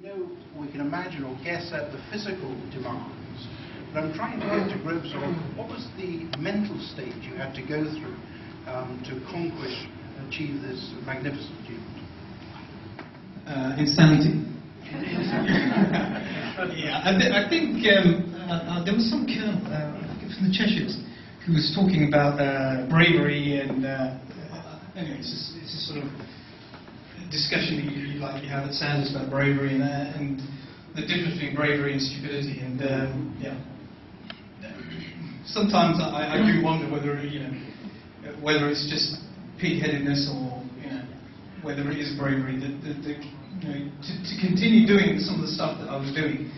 know, we can imagine or guess at the physical demands, but I'm trying to get to grips on what was the mental state you had to go through to conquer and achieve this magnificent achievement. Insanity. Yeah, I think there was some colonel from the Cheshires who was talking about bravery and anyway, it's a sort of discussion that you have at Sanders about bravery and the difference between bravery and stupidity. And yeah, sometimes I do wonder whether whether it's just pig-headedness or whether it is bravery. To continue doing some of the stuff that I was doing,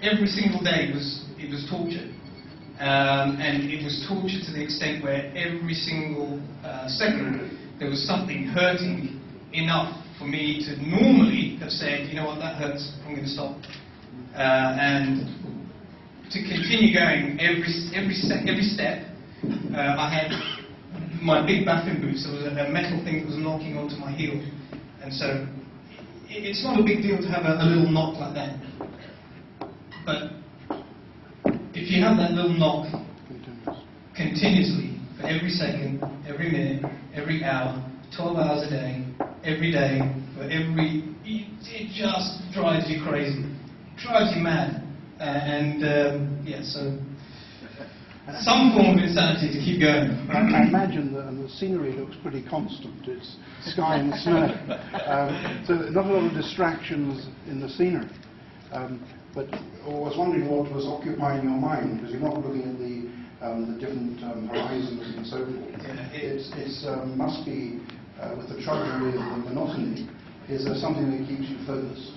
every single day it was torture, and it was torture to the extent where every single second there was something hurting enough for me to normally have said, you know what, that hurts, I'm going to stop, and to continue going every step. I had my big bathroom boots. There was a metal thing that was knocking onto my heel. And so, it's not a big deal to have a little knock like that. But if you have that little knock continuously for every second, every minute, every hour, 12 hours a day, every day, it just drives you crazy. It drives you mad. Yeah, so some form of insanity to keep going. I imagine that the scenery looks pretty constant. It's sky and snow. So not a lot of distractions in the scenery. But I was wondering what was occupying your mind, because you're not looking at the different horizons and so forth. Yeah, it must be, with the trouble with the monotony, is there something that keeps you focused,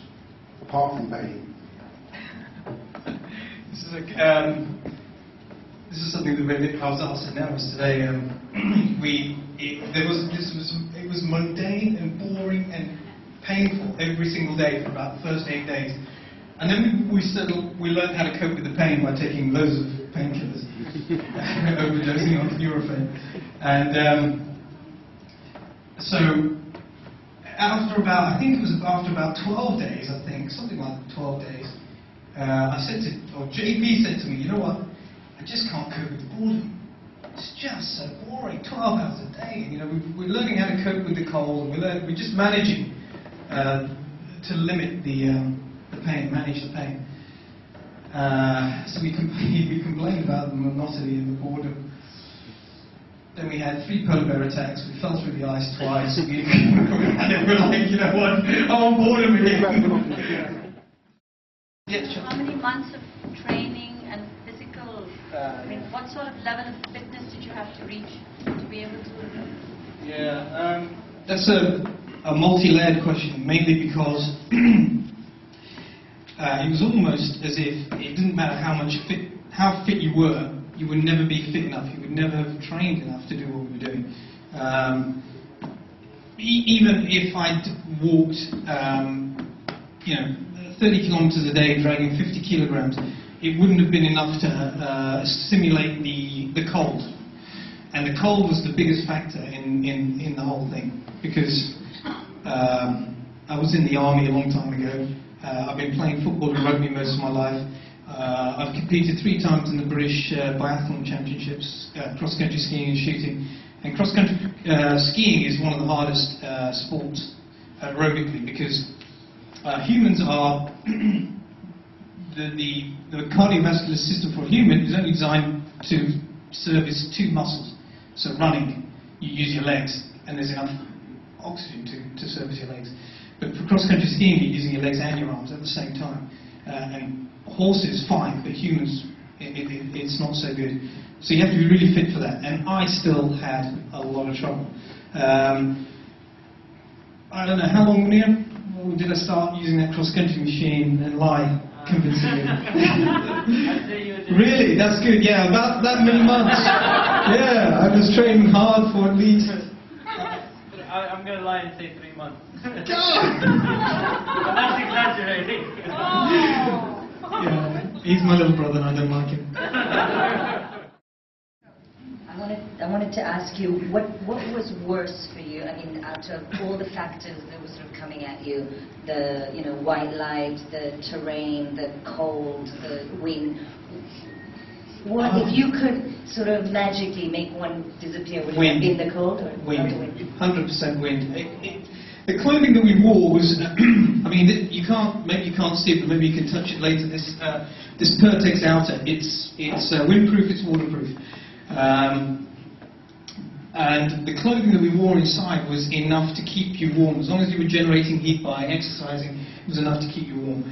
apart from pain? This is something that I was asked at Nabs today. It was mundane and boring and painful every single day for about the first 8 days, and then we learned how to cope with the pain by taking loads of painkillers, overdosing on Nurofen, and so after about 12 days, something like 12 days, JB said to me, you know what? I just can't cope with the boredom. It's just so boring, 12 hours a day. We're learning how to cope with the cold. We're just managing to limit the pain, manage the pain. So we complained about the monotony and the boredom. Then we had 3 polar bear attacks. We fell through the ice twice. We were like, you know what? I want boredom again. Yeah, sure. How many months of training and physical, what sort of level of fitness did you have to reach to be able to? Yeah, that's a multi-layered question, mainly because it was almost as if it didn't matter how fit you were, you would never be fit enough, you would never have trained enough to do what we were doing. Even if I'd walked, 30 kilometers a day, dragging 50 kilograms, it wouldn't have been enough to simulate the cold. And the cold was the biggest factor in the whole thing, because I was in the army a long time ago. I've been playing football and rugby most of my life. I've competed 3 times in the British biathlon championships, cross-country skiing and shooting. And cross-country skiing is one of the hardest sports aerobically, because humans are, the cardiovascular system for a human is only designed to service 2 muscles. So running, you use your legs, and there's enough oxygen to service your legs. But for cross-country skiing, you're using your legs and your arms at the same time. And horses, fine, but humans, it's not so good. So you have to be really fit for that. And I still had a lot of trouble. I don't know, how long, Neil? Did I start using that cross-country machine and lie convincingly? Really? That's good. Yeah, about that many months. Yeah, I was training hard for at least... I'm going to lie and say 3 months. God! But that's exaggerating. Yeah, he's my little brother and I don't like him. I wanted to ask you, what was worse for you? I mean, out of all the factors that were sort of coming at you, the white light, the terrain, the cold, the wind. What if you could sort of magically make one disappear? Would it be the cold or wind? the wind? 100% wind. The clothing that we wore was, I mean, maybe you can't see it, but maybe you can touch it later. This Pertex outer, it's windproof, it's waterproof. And the clothing that we wore inside was enough to keep you warm. As long as you were generating heat by exercising, it was enough to keep you warm.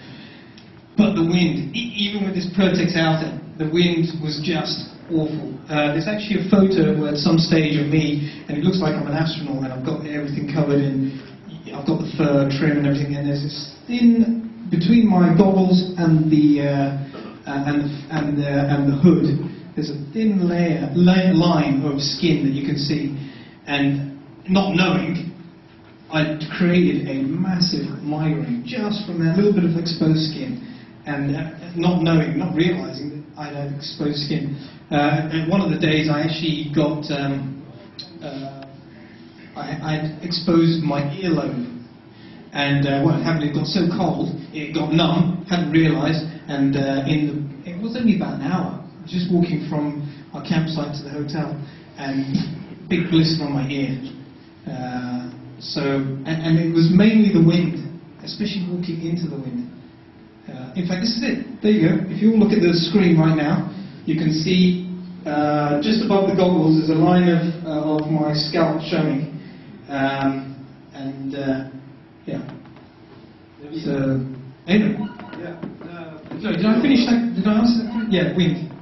But the wind, even with this Pertex outer, the wind was just awful. There's actually a photo at some stage of me, and it looks like I'm an astronaut, and I've got everything covered in, I've got the fur trim and everything, and there's this thin, between my goggles and the hood, there's a thin line of skin that you can see, and not knowing, I created a massive migraine just from that little bit of exposed skin, and not knowing, not realizing that I had exposed skin. And one of the days I actually got, I'd exposed my earlobe, and what happened, it got so cold, it got numb, hadn't realized, and it was only about an hour, just walking from our campsite to the hotel, and big blister on my ear. And it was mainly the wind, especially walking into the wind. In fact, this is it. There you go. If you all look at the screen right now, you can see just above the goggles there's a line of my scalp showing. Yeah. So, anyway. Yeah. Sorry, did I finish that? Did I answer that? Yeah, wind.